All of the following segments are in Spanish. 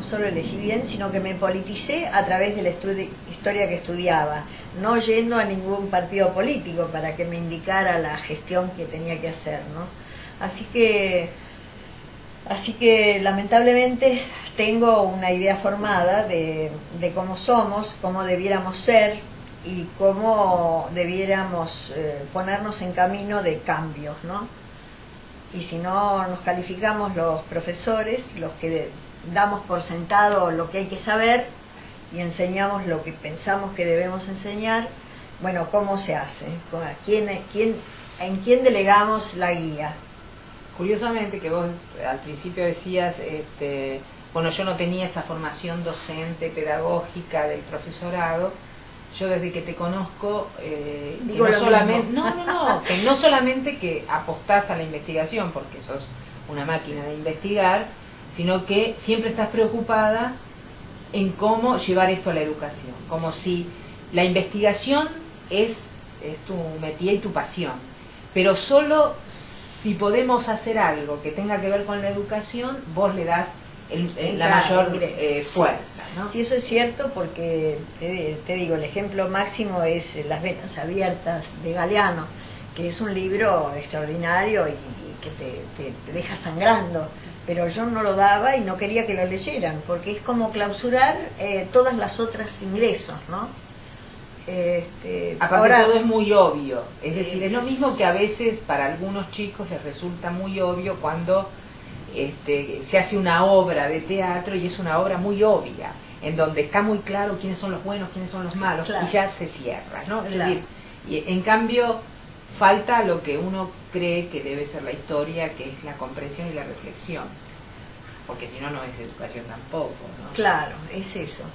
no solo elegí bien, sino que me politicé a través de la historia que estudiaba, no yendo a ningún partido político para que me indicara la gestión que tenía que hacer, ¿no? Así que lamentablemente tengo una idea formada de cómo somos, cómo debiéramos ser y cómo debiéramos ponernos en camino de cambios, ¿no? Y si no nos calificamos los profesores, los que damos por sentado lo que hay que saber y enseñamos lo que pensamos que debemos enseñar, bueno, ¿cómo se hace? ¿En quién delegamos la guía? Curiosamente que vos al principio decías, bueno, yo no tenía esa formación docente, pedagógica del profesorado. Yo desde que te conozco, que no solamente que apostás a la investigación, porque sos una máquina de investigar, sino que siempre estás preocupada en cómo llevar esto a la educación, como si la investigación es tu métier y tu pasión, pero solo si podemos hacer algo que tenga que ver con la educación, vos le das la mayor fuerza, ¿no? Sí, eso es cierto, porque te digo, el ejemplo máximo es Las venas abiertas de Galeano, que es un libro extraordinario y que te deja sangrando, pero yo no lo daba y no quería que lo leyeran, porque es como clausurar todas las otras ingresos, ¿no? Aparte ahora, todo es muy obvio, es decir, es lo mismo que a veces para algunos chicos les resulta muy obvio cuando se hace una obra de teatro y es una obra muy obvia, en donde está muy claro quiénes son los buenos, quiénes son los malos, claro, y ya se cierra, ¿no? Es decir, y en cambio falta lo que uno cree que debe ser la historia, que es la comprensión y la reflexión, porque si no, no es educación tampoco, ¿no? Claro, es eso.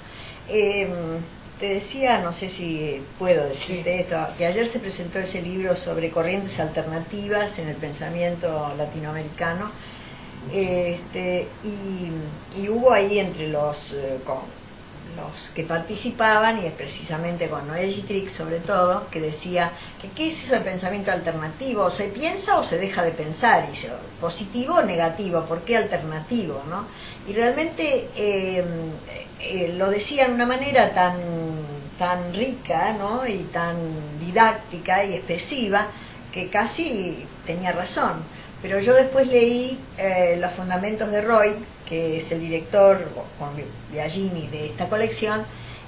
Te decía, no sé si puedo decirte esto, que ayer se presentó ese libro sobre corrientes alternativas en el pensamiento latinoamericano, y hubo ahí entre los que participaban, y precisamente con Noé Gittrich sobre todo, que decía que qué es eso de pensamiento alternativo, ¿se piensa o se deja de pensar? Y yo, positivo o negativo, ¿por qué alternativo, no? Y realmente lo decía de una manera tan rica, ¿no? Y tan didáctica y expresiva, que casi tenía razón. Pero yo después leí Los fundamentos de Roig, que es el director con Biagini de esta colección,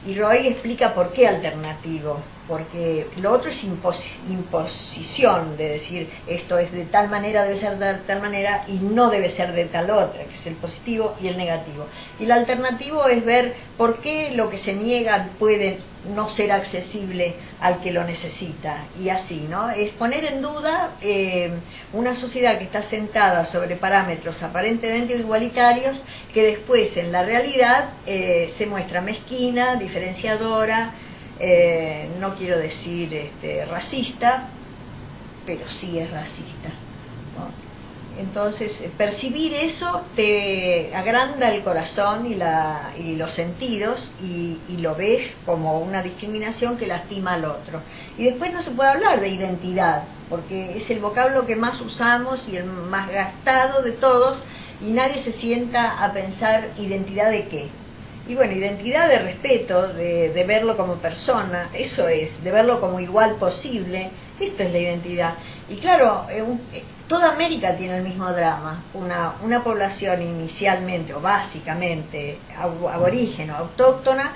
y Roig explica por qué alternativo, porque lo otro es imposición, de decir esto es de tal manera, debe ser de tal manera y no debe ser de tal otra, que es el positivo y el negativo. Y el alternativo es ver por qué lo que se niega puede no ser accesible al que lo necesita, y así, ¿no? Es poner en duda una sociedad que está sentada sobre parámetros aparentemente igualitarios, que después en la realidad se muestra mezquina, diferenciadora, no quiero decir racista, pero sí es racista, ¿no? Entonces, percibir eso te agranda el corazón y los sentidos, y lo ves como una discriminación que lastima al otro. Y después no se puede hablar de identidad, porque es el vocablo que más usamos y el más gastado de todos, y nadie se sienta a pensar identidad de qué. Y bueno, identidad de respeto, de verlo como persona, eso es, de verlo como igual posible, esto es la identidad. Y claro, toda América tiene el mismo drama, una población inicialmente o básicamente aborígena, autóctona,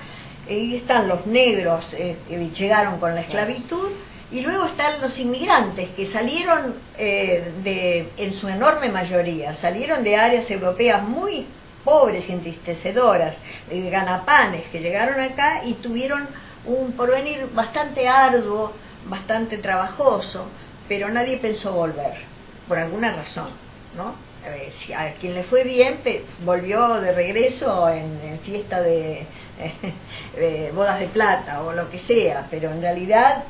y están los negros que llegaron con la esclavitud, y luego están los inmigrantes que salieron en su enorme mayoría, salieron de áreas europeas muy pobres y entristecedoras, ganapanes que llegaron acá y tuvieron un porvenir bastante arduo, bastante trabajoso, pero nadie pensó volver, por alguna razón, ¿no? Si a quien le fue bien, volvió de regreso en fiesta de bodas de plata o lo que sea, pero en realidad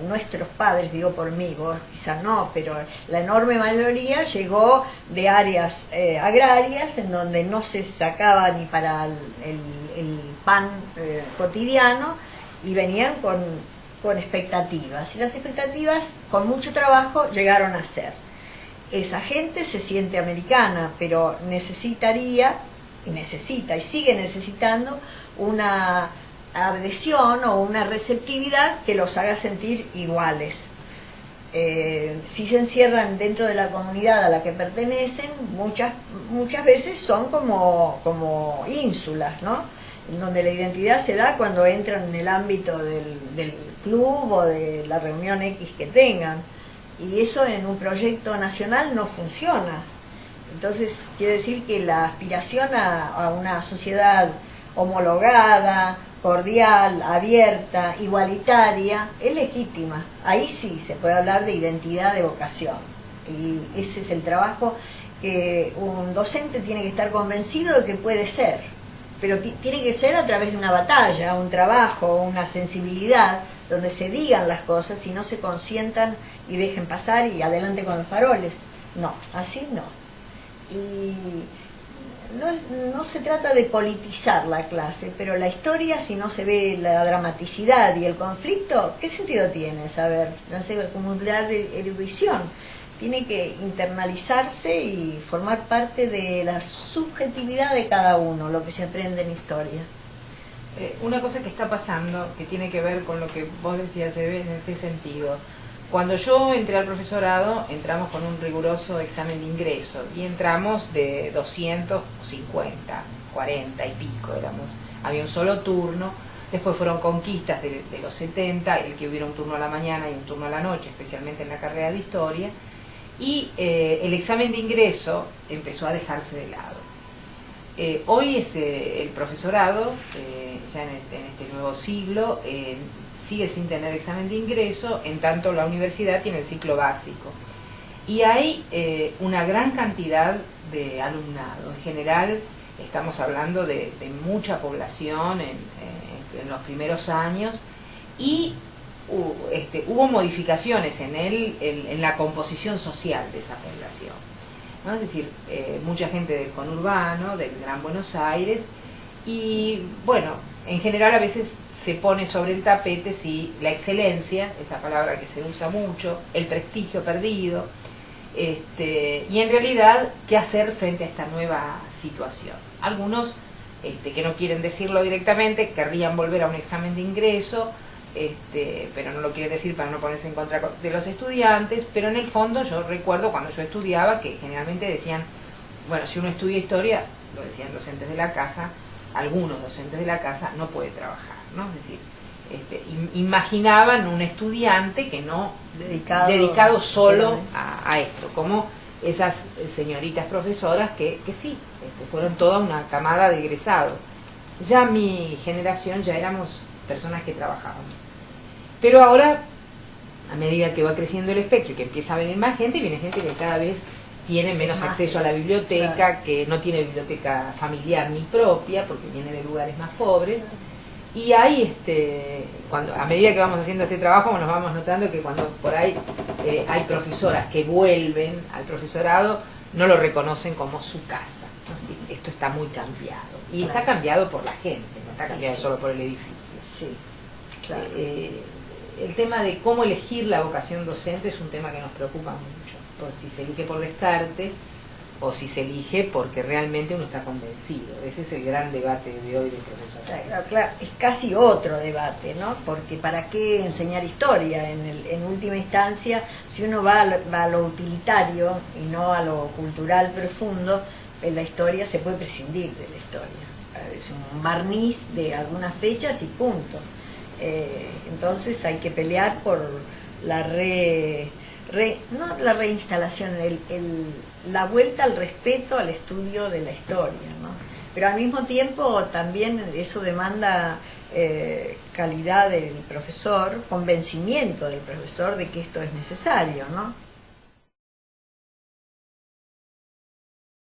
nuestros padres, digo por mí, vos quizás no, pero la enorme mayoría llegó de áreas agrarias en donde no se sacaba ni para el pan cotidiano, y venían con expectativas, y las expectativas con mucho trabajo llegaron a ser. Esa gente se siente americana, pero necesitaría y necesita y sigue necesitando una adhesión o una receptividad que los haga sentir iguales. Si se encierran dentro de la comunidad a la que pertenecen, muchas veces son como ínsulas, ¿no? En donde la identidad se da cuando entran en el ámbito del club o de la reunión X que tengan, y eso en un proyecto nacional no funciona. Entonces quiere decir que la aspiración a una sociedad homologada, cordial, abierta, igualitaria, es legítima. Ahí sí se puede hablar de identidad de vocación. Y ese es el trabajo que un docente tiene que estar convencido de que puede ser. Pero tiene que ser a través de una batalla, un trabajo, una sensibilidad, donde se digan las cosas y no se consientan y dejen pasar y adelante con los faroles. No, así no. Y no se trata de politizar la clase, pero la historia, si no se ve la dramaticidad y el conflicto, ¿qué sentido tiene saber? No sé, acumular erudición. Tiene que internalizarse y formar parte de la subjetividad de cada uno, lo que se aprende en historia. Una cosa que está pasando, que tiene que ver con lo que vos decías, se ve en este sentido. Cuando yo entré al profesorado, entramos con un riguroso examen de ingreso y entramos de 250, 40 y pico éramos. Había un solo turno, después fueron conquistas de los 70, el que hubiera un turno a la mañana y un turno a la noche, especialmente en la carrera de historia, y el examen de ingreso empezó a dejarse de lado. Hoy es el profesorado, ya en este nuevo siglo, sigue sin tener examen de ingreso, en tanto la universidad tiene el ciclo básico. Y hay una gran cantidad de alumnado. En general estamos hablando de mucha población en los primeros años, y hubo modificaciones en la composición social de esa población, ¿no? Es decir, mucha gente del conurbano, del Gran Buenos Aires, y bueno, en general a veces se pone sobre el tapete si la excelencia, esa palabra que se usa mucho, el prestigio perdido, y en realidad qué hacer frente a esta nueva situación. Algunos que no quieren decirlo directamente querrían volver a un examen de ingreso, pero no lo quieren decir para no ponerse en contra de los estudiantes, pero en el fondo yo recuerdo cuando yo estudiaba que generalmente decían, bueno, si uno estudia historia, lo decían docentes de la casa, algunos docentes de la casa, no puede trabajar, ¿no? Es decir, imaginaban un estudiante que no dedicado solo a esto, como esas señoritas profesoras que sí, fueron toda una camada de egresados. Ya mi generación ya éramos personas que trabajábamos. Pero ahora, a medida que va creciendo el espectro y que empieza a venir más gente, viene gente que cada vez tiene menos acceso a la biblioteca, claro, que no tiene biblioteca familiar ni propia, porque viene de lugares más pobres. Y hay, a medida que vamos haciendo este trabajo, nos vamos notando que cuando por ahí hay profesoras que vuelven al profesorado, no lo reconocen como su casa, ¿no? Sí, esto está muy cambiado. Y claro, está cambiado por la gente, no está cambiado solo por el edificio. Sí, claro. El tema de cómo elegir la vocación docente es un tema que nos preocupa mucho, por si se elige por descarte o si se elige porque realmente uno está convencido. Ese es el gran debate de hoy del profesorado. Claro, claro, es casi otro debate, ¿no? Porque ¿para qué enseñar historia? En última instancia, si uno va a lo utilitario y no a lo cultural profundo, en la historia se puede prescindir de la historia. Es un barniz de algunas fechas y punto. Entonces hay que pelear por la no la reinstalación, la vuelta al respeto al estudio de la historia, ¿no? Pero al mismo tiempo también eso demanda calidad del profesor, convencimiento del profesor de que esto es necesario, ¿no?